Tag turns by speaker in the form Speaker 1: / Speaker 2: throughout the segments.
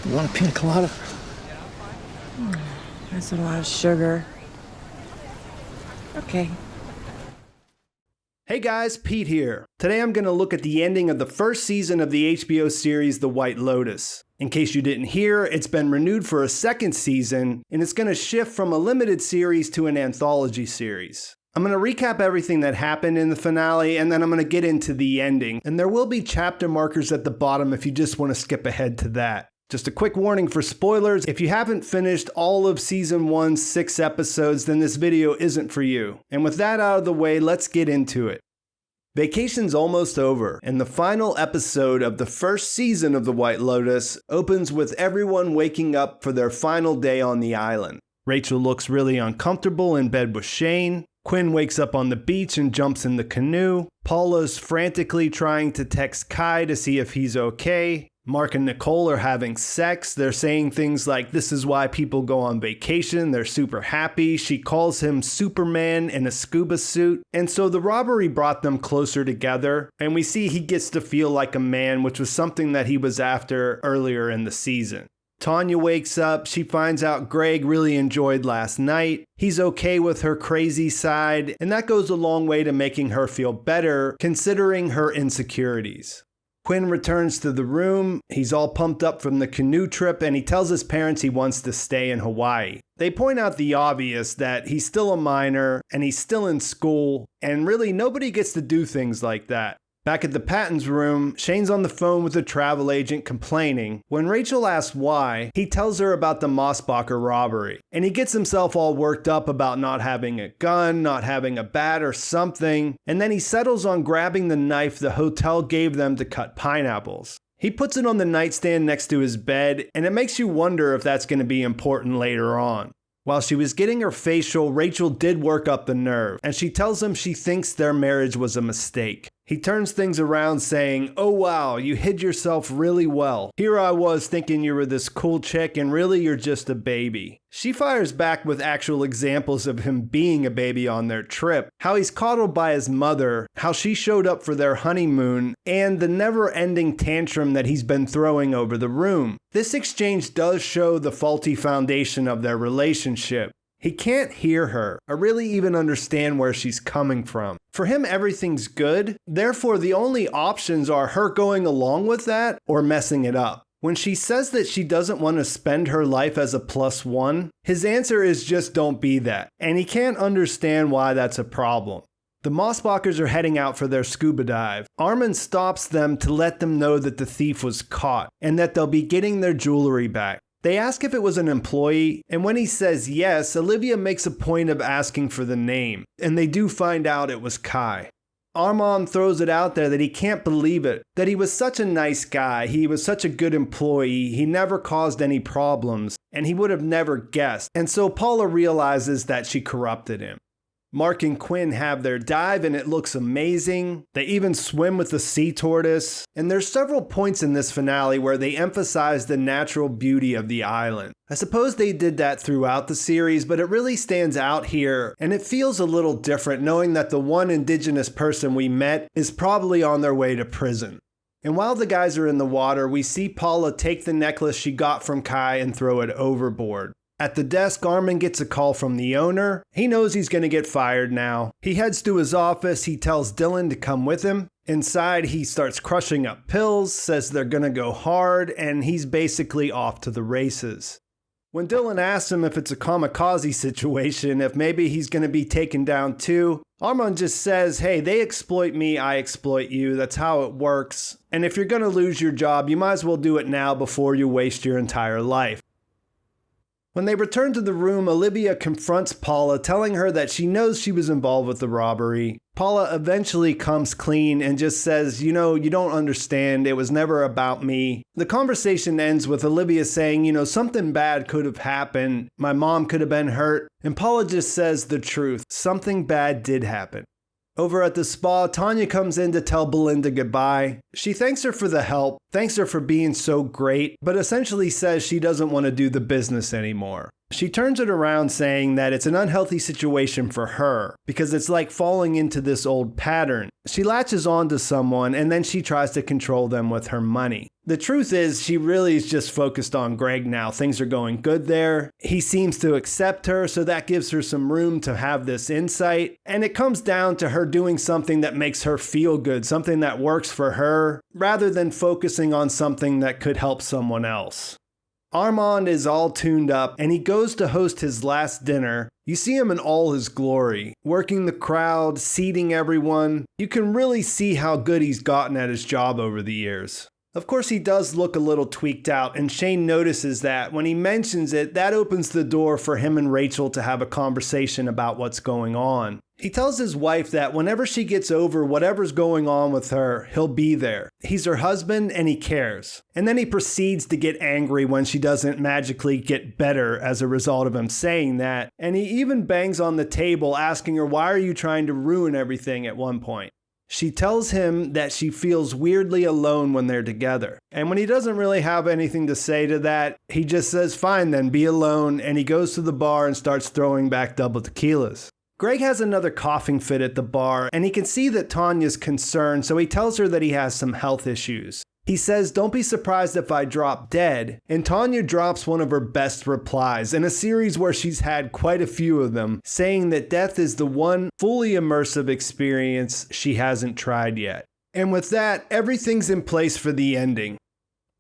Speaker 1: You want a pina colada?
Speaker 2: That's a lot of sugar. Okay.
Speaker 3: Hey guys, Pete here. Today I'm going to look at the ending of the first season of the HBO series The White Lotus. In case you didn't hear, it's been renewed for a second season, and it's going to shift from a limited series to an anthology series. I'm going to recap everything that happened in the finale, and then I'm going to get into the ending, and there will be chapter markers at the bottom if you just want to skip ahead to that. Just a quick warning for spoilers, if you haven't finished all of season 1's 6 episodes, then this video isn't for you. And with that out of the way, let's get into it. Vacation's almost over, and the final episode of the first season of The White Lotus opens with everyone waking up for their final day on the island. Rachel looks really uncomfortable in bed with Shane. Quinn wakes up on the beach and jumps in the canoe. Paula's frantically trying to text Kai to see if he's okay. Mark and Nicole are having sex. They're saying things like, this is why people go on vacation. They're super happy. She calls him Superman in a scuba suit. And so the robbery brought them closer together. And we see he gets to feel like a man, which was something that he was after earlier in the season. Tanya wakes up. She finds out Greg really enjoyed last night. He's okay with her crazy side. And that goes a long way to making her feel better, considering her insecurities. Quinn returns to the room. He's all pumped up from the canoe trip, and he tells his parents he wants to stay in Hawaii. They point out the obvious, that he's still a minor and he's still in school, and really nobody gets to do things like that. Back at the Pattons' room, Shane's on the phone with the travel agent complaining. When Rachel asks why, he tells her about the Mossbacher robbery. And he gets himself all worked up about not having a gun, not having a bat or something. And then he settles on grabbing the knife the hotel gave them to cut pineapples. He puts it on the nightstand next to his bed, and it makes you wonder if that's going to be important later on. While she was getting her facial, Rachel did work up the nerve, and she tells him she thinks their marriage was a mistake. He turns things around saying, oh wow, you hid yourself really well. Here I was thinking you were this cool chick and really you're just a baby. She fires back with actual examples of him being a baby on their trip, how he's coddled by his mother, how she showed up for their honeymoon, and the never-ending tantrum that he's been throwing over the room. This exchange does show the faulty foundation of their relationship. He can't hear her, or really even understand where she's coming from. For him, everything's good, therefore the only options are her going along with that or messing it up. When she says that she doesn't want to spend her life as a +1, his answer is just don't be that, and he can't understand why that's a problem. The Mossbachers are heading out for their scuba dive. Armond stops them to let them know that the thief was caught, and that they'll be getting their jewelry back. They ask if it was an employee, and when he says yes, Olivia makes a point of asking for the name, and they do find out it was Kai. Armond throws it out there that he can't believe it, that he was such a nice guy, he was such a good employee, he never caused any problems, and he would have never guessed, and so Paula realizes that she corrupted him. Mark and Quinn have their dive and it looks amazing. They even swim with the sea tortoise. And there's several points in this finale where they emphasize the natural beauty of the island. I suppose they did that throughout the series, but it really stands out here, and it feels a little different knowing that the one indigenous person we met is probably on their way to prison. And while the guys are in the water, we see Paula take the necklace she got from Kai and throw it overboard. At the desk, Armond gets a call from the owner. He knows he's going to get fired now. He heads to his office. He tells Dillon to come with him. Inside, he starts crushing up pills, says they're going to go hard, and he's basically off to the races. When Dillon asks him if it's a kamikaze situation, if maybe he's going to be taken down too, Armond just says, hey, they exploit me, I exploit you, that's how it works. And if you're going to lose your job, you might as well do it now before you waste your entire life. When they return to the room, Olivia confronts Paula, telling her that she knows she was involved with the robbery. Paula eventually comes clean and just says, you don't understand, it was never about me. The conversation ends with Olivia saying, something bad could have happened, my mom could have been hurt, and Paula just says the truth, something bad did happen. Over at the spa, Tanya comes in to tell Belinda goodbye. She thanks her for the help, thanks her for being so great, but essentially says she doesn't want to do the business anymore. She turns it around saying that it's an unhealthy situation for her because it's like falling into this old pattern. She latches on to someone and then she tries to control them with her money. The truth is, she really is just focused on Greg now. Things are going good there. He seems to accept her, so that gives her some room to have this insight. And it comes down to her doing something that makes her feel good, something that works for her, rather than focusing on something that could help someone else. Armond is all tuned up and he goes to host his last dinner. You see him in all his glory, working the crowd, seating everyone. You can really see how good he's gotten at his job over the years. Of course, he does look a little tweaked out, and Shane notices that. When he mentions it, that opens the door for him and Rachel to have a conversation about what's going on. He tells his wife that whenever she gets over whatever's going on with her, he'll be there. He's her husband and he cares. And then he proceeds to get angry when she doesn't magically get better as a result of him saying that. And he even bangs on the table asking her, "Why are you trying to ruin everything?" at one point. She tells him that she feels weirdly alone when they're together. And when he doesn't really have anything to say to that, he just says, "Fine then, be alone," and he goes to the bar and starts throwing back double tequilas. Greg has another coughing fit at the bar, and he can see that Tanya's concerned, so he tells her that he has some health issues. He says, "Don't be surprised if I drop dead," and Tanya drops one of her best replies in a series where she's had quite a few of them, saying that death is the one fully immersive experience she hasn't tried yet. And with that, everything's in place for the ending.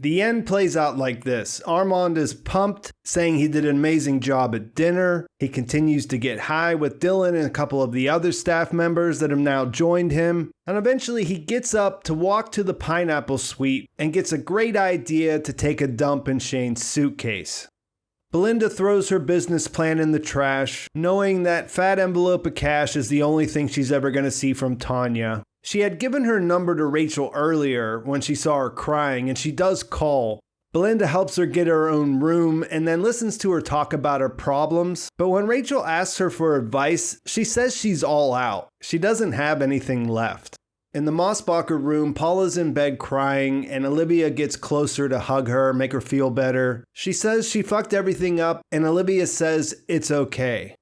Speaker 3: The end plays out like this. Armond is pumped, saying he did an amazing job at dinner. He continues to get high with Dillon and a couple of the other staff members that have now joined him. And eventually he gets up to walk to the pineapple suite and gets a great idea to take a dump in Shane's suitcase. Belinda throws her business plan in the trash, knowing that fat envelope of cash is the only thing she's ever going to see from Tanya. She had given her number to Rachel earlier when she saw her crying, and she does call. Belinda helps her get her own room and then listens to her talk about her problems. But when Rachel asks her for advice, she says she's all out. She doesn't have anything left. In the Mossbacher room, Paula's in bed crying, and Olivia gets closer to hug her, make her feel better. She says she fucked everything up, and Olivia says it's okay.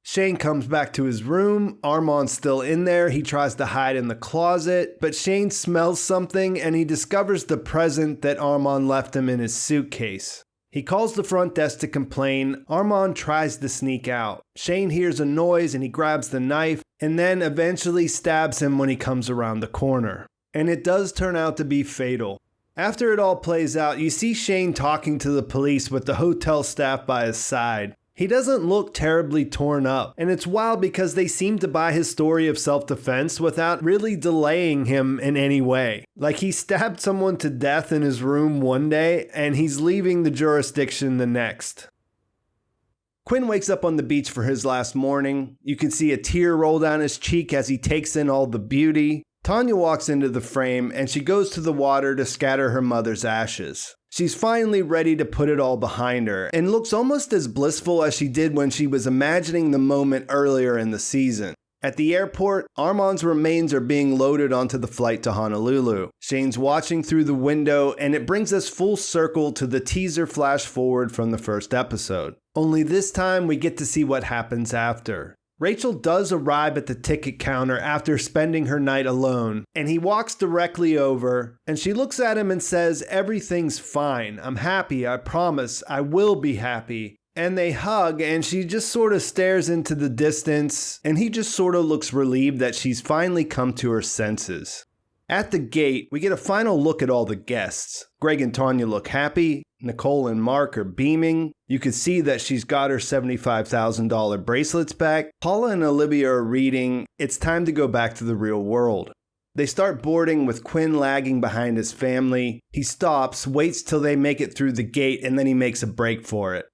Speaker 3: Shane comes back to his room. Armond's still in there. He tries to hide in the closet, but Shane smells something and he discovers the present that Armond left him in his suitcase. He calls the front desk to complain. Armond tries to sneak out. Shane hears a noise and he grabs the knife and then eventually stabs him when he comes around the corner. And it does turn out to be fatal. After it all plays out, you see Shane talking to the police with the hotel staff by his side. He doesn't look terribly torn up, and it's wild because they seem to buy his story of self-defense without really delaying him in any way. Like he stabbed someone to death in his room one day, and he's leaving the jurisdiction the next. Quinn wakes up on the beach for his last morning. You can see a tear roll down his cheek as he takes in all the beauty. Tanya walks into the frame, and she goes to the water to scatter her mother's ashes. She's finally ready to put it all behind her and looks almost as blissful as she did when she was imagining the moment earlier in the season. At the airport, Armond's remains are being loaded onto the flight to Honolulu. Shane's watching through the window, and it brings us full circle to the teaser flash forward from the first episode. Only this time we get to see what happens after. Rachel does arrive at the ticket counter after spending her night alone, and he walks directly over, and she looks at him and says, "Everything's fine. I'm happy. I promise. I will be happy." And they hug, and she just sort of stares into the distance, and he just sort of looks relieved that she's finally come to her senses. At the gate, we get a final look at all the guests. Greg and Tanya look happy. Nicole and Mark are beaming. You can see that she's got her $75,000 bracelets back. Paula and Olivia are reading. It's time to go back to the real world. They start boarding with Quinn lagging behind his family. He stops, waits till they make it through the gate, and then he makes a break for it.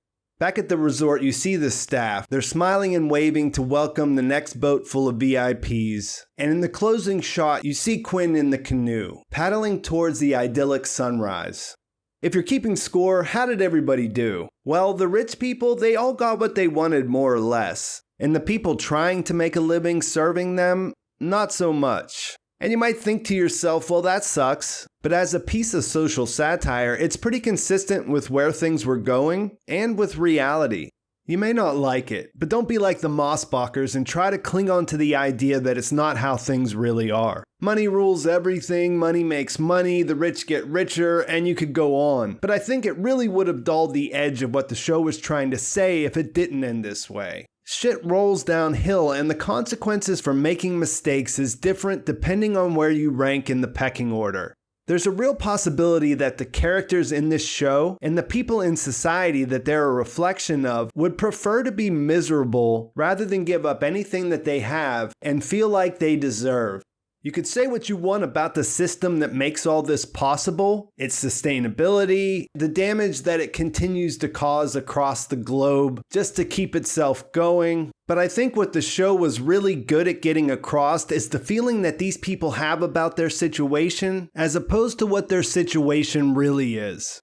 Speaker 3: Back at the resort, you see the staff. They're smiling and waving to welcome the next boat full of VIPs. And in the closing shot, you see Quinn in the canoe, paddling towards the idyllic sunrise. If you're keeping score, how did everybody do? Well, the rich people, they all got what they wanted more or less. And the people trying to make a living serving them, not so much. And you might think to yourself, well, that sucks. But as a piece of social satire, it's pretty consistent with where things were going and with reality. You may not like it, but don't be like the Mossbachers and try to cling on to the idea that it's not how things really are. Money rules everything, money makes money, the rich get richer, and you could go on. But I think it really would have dulled the edge of what the show was trying to say if it didn't end this way. Shit rolls downhill, and the consequences for making mistakes is different depending on where you rank in the pecking order. There's a real possibility that the characters in this show and the people in society that they're a reflection of would prefer to be miserable rather than give up anything that they have and feel like they deserve. You could say what you want about the system that makes all this possible, its sustainability, the damage that it continues to cause across the globe just to keep itself going. But I think what the show was really good at getting across is the feeling that these people have about their situation as opposed to what their situation really is.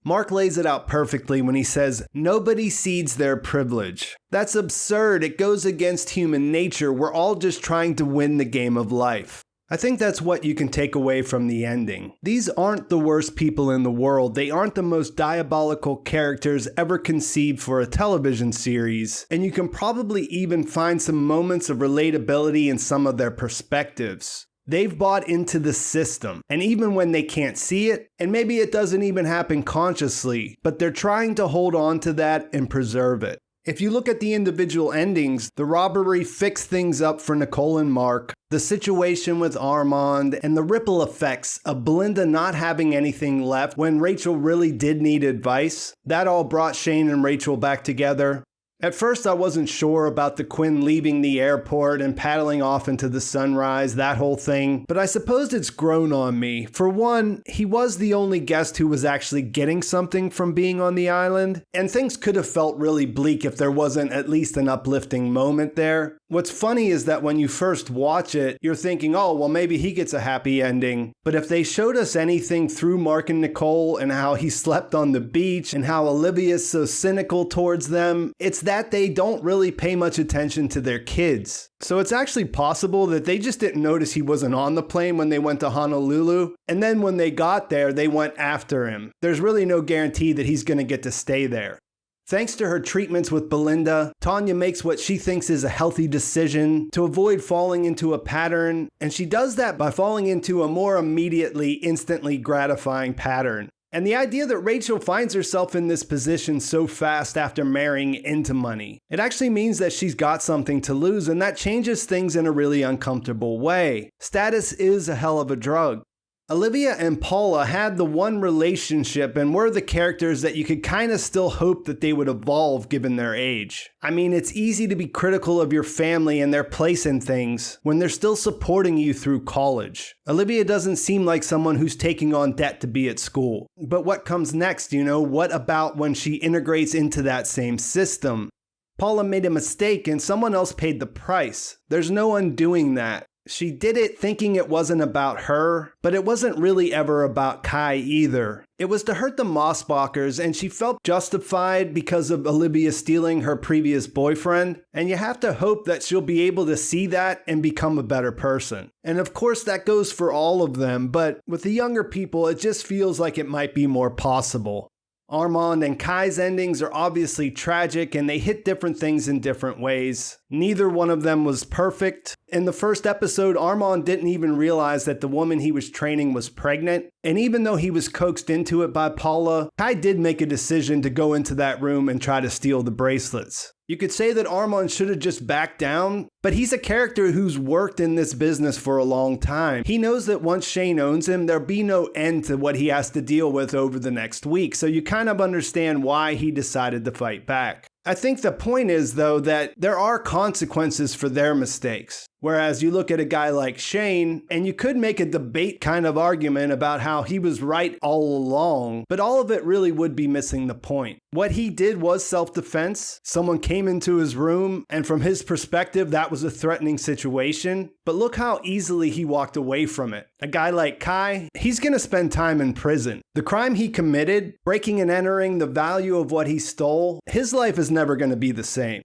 Speaker 3: Mark lays it out perfectly when he says, "Nobody cedes their privilege." That's absurd. It goes against human nature. We're all just trying to win the game of life. I think that's what you can take away from the ending. These aren't the worst people in the world. They aren't the most diabolical characters ever conceived for a television series. And you can probably even find some moments of relatability in some of their perspectives. They've bought into the system, and even when they can't see it, and maybe it doesn't even happen consciously, but they're trying to hold on to that and preserve it. If you look at the individual endings, the robbery fixed things up for Nicole and Mark, the situation with Armond, and the ripple effects of Belinda not having anything left when Rachel really did need advice, that all brought Shane and Rachel back together. At first, I wasn't sure about the Quinn leaving the airport and paddling off into the sunrise, that whole thing, but I suppose it's grown on me. For one, he was the only guest who was actually getting something from being on the island, and things could have felt really bleak if there wasn't at least an uplifting moment there. What's funny is that when you first watch it, you're thinking, oh, well, maybe he gets a happy ending. But if they showed us anything through Mark and Nicole and how he slept on the beach and how Olivia's so cynical towards them, it's that they don't really pay much attention to their kids. So it's actually possible that they just didn't notice he wasn't on the plane when they went to Honolulu, and then when they got there, they went after him. There's really no guarantee that he's going to get to stay there. Thanks to her treatments with Belinda, Tanya makes what she thinks is a healthy decision to avoid falling into a pattern, and she does that by falling into a more immediately, instantly gratifying pattern. And the idea that Rachel finds herself in this position so fast after marrying into money, it actually means that she's got something to lose, and that changes things in a really uncomfortable way. Status is a hell of a drug. Olivia and Paula had the one relationship and were the characters that you could kind of still hope that they would evolve given their age. I mean, it's easy to be critical of your family and their place in things when they're still supporting you through college. Olivia doesn't seem like someone who's taking on debt to be at school. But what comes next, What about when she integrates into that same system? Paula made a mistake and someone else paid the price. There's no undoing that. She did it thinking it wasn't about her, but it wasn't really ever about Kai either. It was to hurt the Mossbachers, and she felt justified because of Olivia stealing her previous boyfriend, and you have to hope that she'll be able to see that and become a better person. And of course that goes for all of them, but with the younger people, it just feels like it might be more possible. Armond and Kai's endings are obviously tragic, and they hit different things in different ways. Neither one of them was perfect. In the first episode, Armond didn't even realize that the woman he was training was pregnant. And even though he was coaxed into it by Paula, Kai did make a decision to go into that room and try to steal the bracelets. You could say that Armond should have just backed down, but he's a character who's worked in this business for a long time. He knows that once Shane owns him, there'll be no end to what he has to deal with over the next week, so you kind of understand why he decided to fight back. I think the point is, though, that there are consequences for their mistakes. Whereas you look at a guy like Shane, and you could make a debate kind of argument about how he was right all along, but all of it really would be missing the point. What he did was self-defense. Someone came into his room, and from his perspective, that was a threatening situation. But look how easily he walked away from it. A guy like Kai, he's going to spend time in prison. The crime he committed, breaking and entering, the value of what he stole, his life is never going to be the same.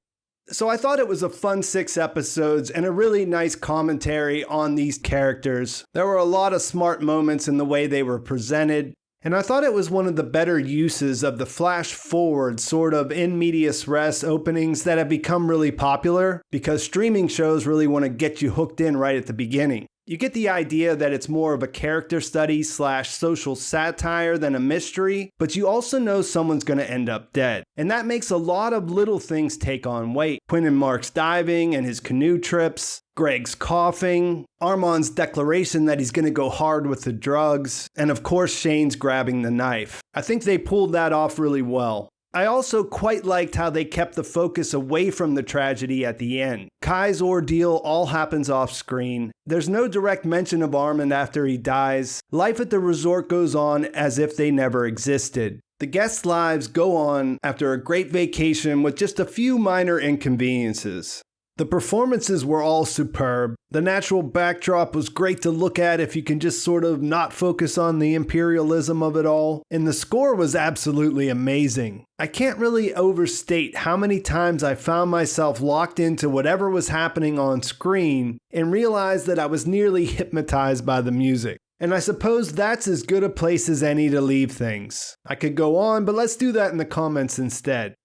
Speaker 3: So I thought it was a fun 6 episodes and a really nice commentary on these characters. There were a lot of smart moments in the way they were presented. And I thought it was one of the better uses of the flash forward sort of in medias res openings that have become really popular because streaming shows really want to get you hooked in right at the beginning. You get the idea that it's more of a character study / social satire than a mystery, but you also know someone's going to end up dead. And that makes a lot of little things take on weight. Quinn and Mark's diving and his canoe trips, Greg's coughing, Armond's declaration that he's going to go hard with the drugs, and of course Shane's grabbing the knife. I think they pulled that off really well. I also quite liked how they kept the focus away from the tragedy at the end. Kai's ordeal all happens off screen. There's no direct mention of Armond after he dies. Life at the resort goes on as if they never existed. The guests' lives go on after a great vacation with just a few minor inconveniences. The performances were all superb. The natural backdrop was great to look at if you can just sort of not focus on the imperialism of it all. And the score was absolutely amazing. I can't really overstate how many times I found myself locked into whatever was happening on screen and realized that I was nearly hypnotized by the music. And I suppose that's as good a place as any to leave things. I could go on, but let's do that in the comments instead.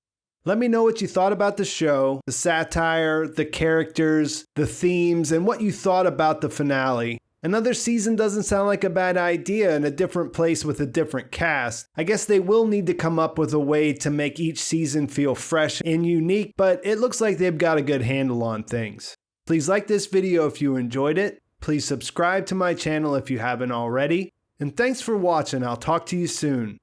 Speaker 3: Let me know what you thought about the show, the satire, the characters, the themes, and what you thought about the finale. Another season doesn't sound like a bad idea in a different place with a different cast. I guess they will need to come up with a way to make each season feel fresh and unique, but it looks like they've got a good handle on things. Please like this video if you enjoyed it. Please subscribe to my channel if you haven't already. And thanks for watching. I'll talk to you soon.